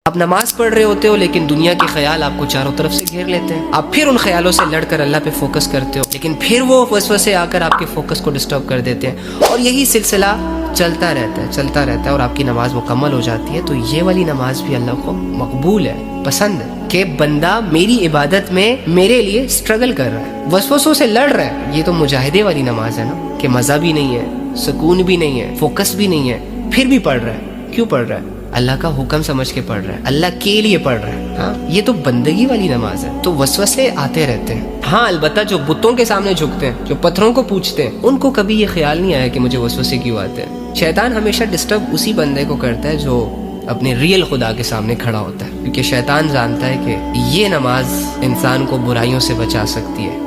آپ نماز پڑھ رہے ہوتے ہو لیکن دنیا کے خیال آپ کو چاروں طرف سے گھیر لیتے ہیں. آپ پھر ان خیالوں سے لڑ کر اللہ پہ فوکس کرتے ہو لیکن پھر وہ وسوسے آ کر آپ کے فوکس کو ڈسٹرب کر دیتے ہیں اور یہی سلسلہ چلتا رہتا ہے اور آپ کی نماز مکمل ہو جاتی ہے. تو یہ والی نماز بھی اللہ کو مقبول ہے, پسند ہے کہ بندہ میری عبادت میں میرے لیے سٹرگل کر رہا ہے, وسوسوں سے لڑ رہا ہے. یہ تو مجاہدے والی نماز ہے نا, کہ مزہ بھی نہیں ہے, سکون بھی نہیں ہے, فوکس بھی نہیں ہے, پھر بھی پڑھ رہا ہے. کیوں پڑھ رہا ہے؟ اللہ کا حکم سمجھ کے پڑھ رہا ہے, اللہ کے لیے پڑھ رہا ہے. ہاں, یہ تو بندگی والی نماز ہے. تو وسوسے آتے رہتے ہیں. ہاں البتہ جو بتوں کے سامنے جھکتے ہیں, جو پتھروں کو پوچھتے ہیں, ان کو کبھی یہ خیال نہیں آیا کہ مجھے وسوسے کیوں آتے ہیں. شیطان ہمیشہ ڈسٹرب اسی بندے کو کرتا ہے جو اپنے ریئل خدا کے سامنے کھڑا ہوتا ہے, کیونکہ شیطان جانتا ہے کہ یہ نماز انسان کو برائیوں سے بچا سکتی ہے,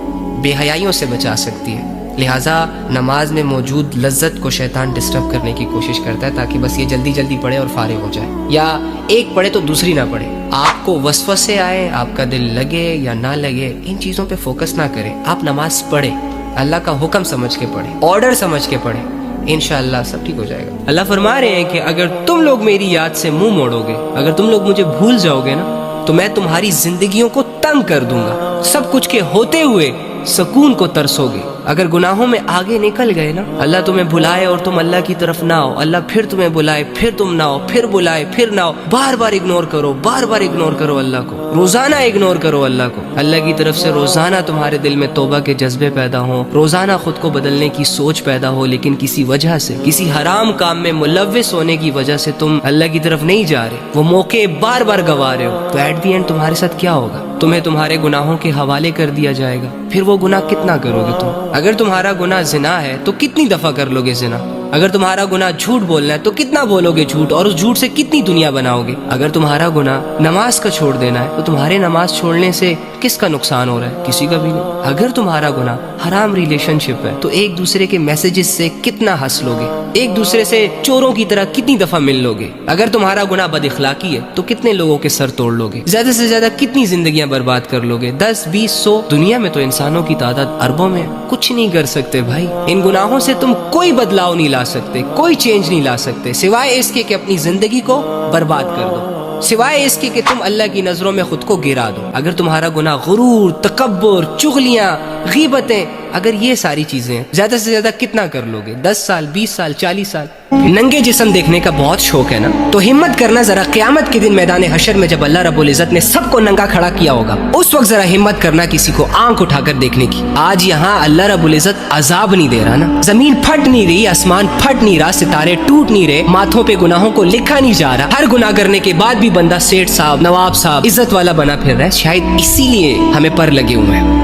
بے حیائیوں سے بچا سکتی ہے. لہٰذا نماز میں موجود لذت کو شیطان ڈسٹرب کرنے کی کوشش کرتا ہے تاکہ بس یہ جلدی جلدی پڑھے اور فارغ ہو جائے, یا ایک پڑھے تو دوسری نہ پڑھے. آپ کو وسوسے آئے, آپ کا دل لگے یا نہ لگے, ان چیزوں پہ فوکس نہ کریں. آپ نماز پڑھیں, اللہ کا حکم سمجھ کے پڑھیں, آرڈر سمجھ کے پڑھیں, انشاءاللہ سب ٹھیک ہو جائے گا. اللہ فرما رہے ہیں کہ اگر تم لوگ میری یاد سے منہ موڑو گے, اگر تم لوگ مجھے بھول جاؤ گے نا, تو میں تمہاری زندگیوں کو تنگ کر دوں گا. سب کچھ کے ہوتے ہوئے سکون کو ترسو گے. اگر گناہوں میں آگے نکل گئے نا, اللہ تمہیں بلائے اور تم اللہ کی طرف نہ آؤ, اللہ پھر تمہیں بلائے, پھر تم نہ آؤ, پھر بلائے, پھر نہ آؤ, بار بار اگنور کرو, بار بار اگنور کرو اللہ کو, روزانہ اگنور کرو اللہ کو. اللہ کی طرف سے روزانہ تمہارے دل میں توبہ کے جذبے پیدا ہوں, روزانہ خود کو بدلنے کی سوچ پیدا ہو, لیکن کسی وجہ سے, کسی حرام کام میں ملوث ہونے کی وجہ سے تم اللہ کی طرف نہیں جا رہے, وہ موقع بار بار گوا رہے ہو, تو ایٹ دی اینڈ تمہارے ساتھ کیا ہوگا؟ تمہیں تمہارے گناہوں کے حوالے کر دیا جائے گا. پھر وہ گناہ کتنا کرو گے تم؟ اگر تمہارا گناہ زنا ہے تو کتنی دفعہ کر لو گے زنا؟ اگر تمہارا گناہ جھوٹ بولنا ہے تو کتنا بولو گے جھوٹ, اور اس جھوٹ سے کتنی دنیا بناؤ گے؟ اگر تمہارا گناہ نماز کا چھوڑ دینا ہے تو تمہارے نماز چھوڑنے سے کس کا نقصان ہو رہا ہے؟ کسی کا بھی نہیں. اگر تمہارا گناہ حرام ریلیشن شپ ہے تو ایک دوسرے کے میسیجز سے کتنا ہنس لو گے, ایک دوسرے سے چوروں کی طرح کتنی دفعہ مل لو گے؟ اگر تمہارا گناہ بد اخلاقی ہے تو کتنے لوگوں کے سر توڑ لو گے؟ زیادہ سے زیادہ کتنی زندگیاں برباد کر لو گے؟ 10 20 100. دنیا میں تو انسانوں کی تعداد اربوں میں. کچھ نہیں کر سکتے بھائی. ان گناہوں سے تم کوئی بدلاؤ نہیں لا سکتے, کوئی چینج نہیں لا سکتے, سوائے اس کے کہ اپنی زندگی کو برباد کر دو, سوائے اس کے کہ تم اللہ کی نظروں میں خود کو گرا دو. اگر تمہارا گناہ غرور, تکبر, چغلیاں, غیبتیں, اگر یہ ساری چیزیں ہیں, زیادہ سے زیادہ کتنا کر لو گے؟ 10 سال, 20 سال, 40 سال. ننگے جسم دیکھنے کا بہت شوق ہے نا, تو ہمت کرنا ذرا قیامت کے دن میدان حشر میں جب اللہ رب العزت نے سب کو ننگا کھڑا کیا ہوگا, اس وقت ذرا ہمت کرنا کسی کو آنکھ اٹھا کر دیکھنے کی. آج یہاں اللہ رب العزت عذاب نہیں دے رہا نا, زمین پھٹ نہیں رہی, آسمان پھٹ نہیں رہا, ستارے ٹوٹ نہیں رہے, ماتھوں پہ گناہوں کو لکھا نہیں جا رہا. ہر گناہ کرنے کے بعد بھی بندہ سیٹھ صاحب, نواب صاحب, عزت والا بنا پھر رہا ہے. شاید اسی لیے ہمیں پر لگے ہوئے ہیں,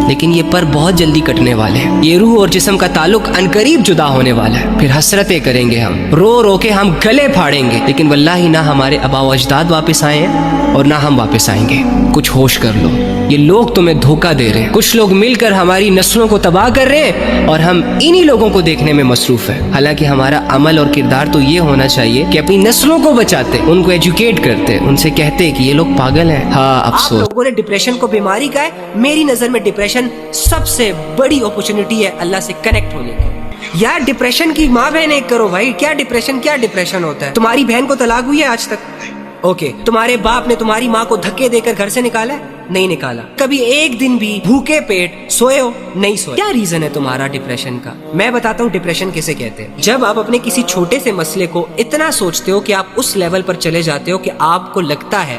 لیکن یہ پر بہت جلدی کٹنے والے ہیں. یہ روح اور جسم کا تعلق عنقریب جدا ہونے والا ہے. پھر حسرتیں کریں گے, ہم رو رو کے ہم گلے پھاڑیں گے, لیکن واللہ نہ ہمارے آباء و اجداد واپس آئے ہیں اور نہ ہم واپس آئیں گے. کچھ ہوش کر لو, یہ لوگ تمہیں دھوکہ دے رہے ہیں. کچھ لوگ مل کر ہماری نسلوں کو تباہ کر رہے ہیں اور ہم انہی لوگوں کو دیکھنے میں مصروف ہیں. حالانکہ ہمارا عمل اور کردار تو یہ ہونا چاہیے کہ اپنی نسلوں کو بچاتے, ان کو ایجوکیٹ کرتے, ان سے کہتے کہ یہ لوگ پاگل ہیں. ہاں افسوس, آپ لوگوں نے ڈپریشن کو بیماری کہا ہے. میری نظر میں ڈپریشن سب سے بڑی اپرچونٹی ہے اللہ سے کنیکٹ ہونے کی. یار ڈپریشن کی ماں بہن ایک کرو بھائی. کیا ڈپریشن ہوتا ہے؟ تمہاری بہن کو طلاق ہوئی ہے آج تک؟ اوکے. تمہارے باپ نے تمہاری ماں کو دھکے دے کر گھر سے نکالا ہے؟ نہیں نکالا. کبھی ایک دن بھی بھوکے پیٹ سوئے ہو؟ نہیں سوئے. کیا ریزن ہے تمہارا ڈپریشن کا؟ میں بتاتا ہوں ڈپریشن کیسے کہتے ہیں. جب آپ اپنے کسی چھوٹے سے مسئلے کو اتنا سوچتے ہو کہ آپ اس لیول پر چلے جاتے ہو کہ آپ کو لگتا ہے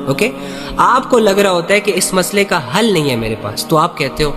اوکے, آپ کو لگ رہا ہوتا ہے کہ اس مسئلے کا حل نہیں ہے میرے پاس, تو آپ کہتے ہو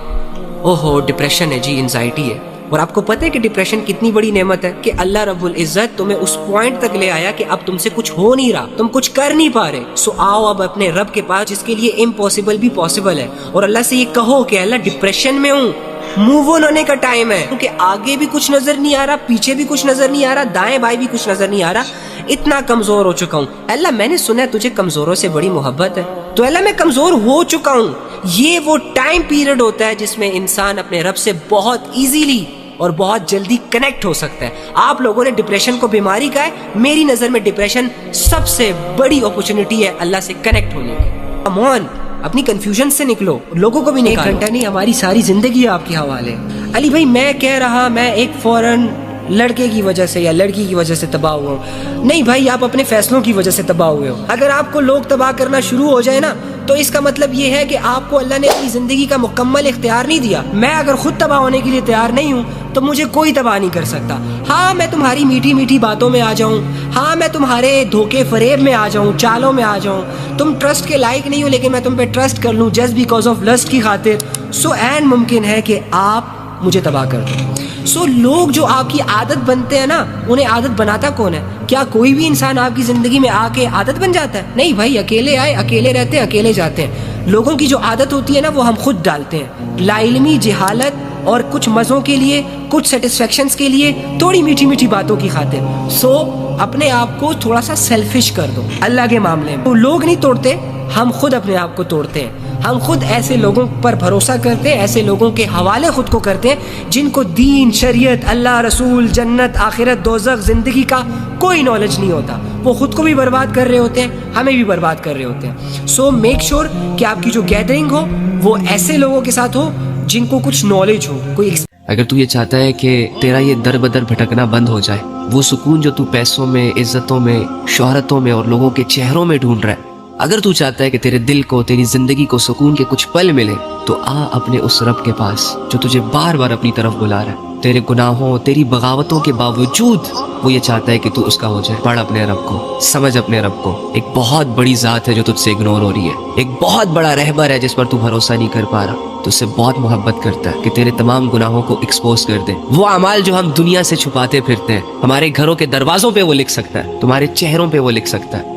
اوہو ڈپریشن ہے جی, انزائٹی ہے. اور آپ کو پتہ ہے کہ ڈپریشن کتنی بڑی نعمت ہے, کہ اللہ رب العزت تمہیں اس پوائنٹ تک لے آیا کہ اب تم سے کچھ ہو نہیں رہا, تم کچھ کر نہیں پا رہے. سو آؤ اب اپنے رب کے پاس جس کے لیے امپاسبل بھی پاسبل ہے, اور اللہ سے یہ کہو کہ اللہ ڈپریشن میں ہوں, موو آن ہونے کا ٹائم ہے, کیونکہ آگے بھی کچھ نظر نہیں آ رہا, پیچھے بھی کچھ نظر نہیں آ رہا, دائیں بائیں بھی کچھ نظر نہیں آ رہا, اتنا کمزور ہو چکا ہوں. اللہ میں نے سنا ہے تجھے کمزوروں سے بڑی محبت ہے, تو اللہ میں کمزور ہو چکا ہوں. یہ وہ ٹائم پیریڈ ہوتا ہے جس میں انسان اپنے رب سے بہت ایزیلی اور بہت جلدی کنیکٹ ہو سکتا ہے. آپ لوگوں نے ڈپریشن کو بیماری کہا ہے, میری نظر میں ڈپریشن سب سے بڑی اپرچونٹی ہے اللہ سے کنیکٹ ہونے کی. کم آن, اپنی کنفیوژن سے نکلو, لوگوں کو بھی نکالو. ایک گھنٹہ نہیں, ہماری ساری زندگی آپ کے حوالے. علی بھائی میں کہہ رہا, میں ایک فورن لڑکے کی وجہ سے یا لڑکی کی وجہ سے تباہ ہوا ہوں. نہیں بھائی، آپ اپنے فیصلوں کی وجہ سے تباہ ہوئے ہو. اگر آپ کو لوگ تباہ کرنا شروع ہو جائے نا تو اس کا مطلب یہ ہے کہ آپ کو اللہ نے اپنی زندگی کا مکمل اختیار نہیں دیا. میں اگر خود تباہ ہونے کے لیے تیار نہیں ہوں تو مجھے کوئی تباہ نہیں کر سکتا. ہاں میں تمہاری میٹھی میٹھی باتوں میں آ جاؤں، ہاں میں تمہارے دھوکے فریب میں آ جاؤں، چالوں میں آ جاؤں، تم ٹرسٹ کے لائق نہیں ہو لیکن میں تم پہ ٹرسٹ کر لوں جسٹ بیکاز آف لسٹ کی خاطر، سو اینڈ ممکن ہے کہ آپ مجھے تباہ کر دو. سو لوگ جو آپ کی عادت بنتے ہیں نا، انہیں عادت بناتا کون ہے؟ کیا کوئی بھی انسان آپ کی زندگی میں آ کے عادت بن جاتا ہے؟ نہیں بھائی، اکیلے آئے اکیلے رہتے ہیں اکیلے جاتے ہیں. لوگوں کی جو عادت ہوتی ہے نا وہ ہم خود ڈالتے ہیں، لا علمی، جہالت اور کچھ مزوں کے لیے، کچھ سیٹسفیکشنز کے لیے، تھوڑی میٹھی میٹھی باتوں کی خاطر. سو اپنے آپ کو تھوڑا سا سیلفش کر دو اللہ کے معاملے میں. تو لوگ نہیں توڑتے، ہم خود اپنے آپ کو توڑتے ہیں. ہم خود ایسے لوگوں پر بھروسہ کرتے ہیں، ایسے لوگوں کے حوالے خود کو کرتے ہیں جن کو دین، شریعت، اللہ، رسول، جنت، آخرت، دوزخ، زندگی کا کوئی نالج نہیں ہوتا. وہ خود کو بھی برباد کر رہے ہوتے ہیں، ہمیں بھی برباد کر رہے ہوتے ہیں. سو میک شور کہ آپ کی جو گیدرنگ ہو وہ ایسے لوگوں کے ساتھ ہو جن کو کچھ نالج ہو. کوئی اگر تو یہ چاہتا ہے کہ تیرا یہ در بدر بھٹکنا بند ہو جائے، وہ سکون جو تو پیسوں میں، عزتوں میں، شہرتوں میں اور لوگوں کے چہروں میں ڈھونڈ رہا ہے، اگر تو چاہتا ہے کہ تیرے دل کو، تیری زندگی کو سکون کے کچھ پل ملے، تو آ اپنے اس رب کے پاس جو تجھے بار بار اپنی طرف بلا رہا ہے. تیرے گناہوں، تیری بغاوتوں کے باوجود وہ یہ چاہتا ہے کہ تو اس کا ہو جائے. پڑھ اپنے رب کو، سمجھ اپنے رب کو. ایک بہت بڑی ذات ہے جو تجھ سے اگنور ہو رہی ہے. ایک بہت بڑا رہبر ہے جس پر تو بھروسہ نہیں کر پا رہا. تو اس سے بہت محبت کرتا ہے کہ تیرے تمام گناہوں کو ایکسپوز کر دے. وہ اعمال جو ہم دنیا سے چھپاتے پھرتے ہیں، ہمارے گھروں کے دروازوں پہ وہ لکھ سکتا ہے، تمہارے چہروں پہ وہ لکھ سکتا ہے.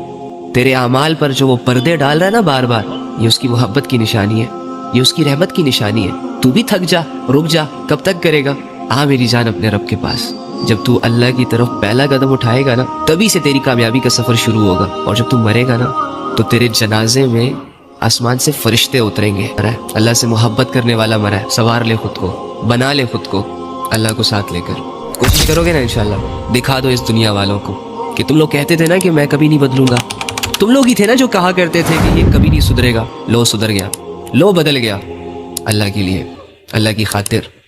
تیرے اعمال پر جو وہ پردے ڈال رہا ہے نا بار بار، یہ اس کی محبت کی نشانی ہے، یہ اس کی رحمت کی نشانی ہے. تو بھی تھک جا، رک جا، کب تک کرے گا؟ آ میری جان اپنے رب کے پاس. جب تو اللہ کی طرف پہلا قدم اٹھائے گا نا، تبھی سے تیری کامیابی کا سفر شروع ہوگا. اور جب تو مرے گا نا تو تیرے جنازے میں آسمان سے فرشتے اتریں گے. اللہ سے محبت کرنے والا مرا ہے. سنوار لے خود کو، بنا لے خود کو اللہ کو ساتھ لے کر. کوشش کرو گے نا انشاءاللہ. دکھا دو اس دنیا والوں کو کہ تم لوگ کہتے تھے نا کہ میں کبھی نہیں بدلوں گا. تم لوگ ہی تھے نا جو کہا کرتے تھے کہ یہ کبھی نہیں سدھرے گا. لو سدھر گیا، لو بدل گیا. اللہ کے لیے، اللہ کی خاطر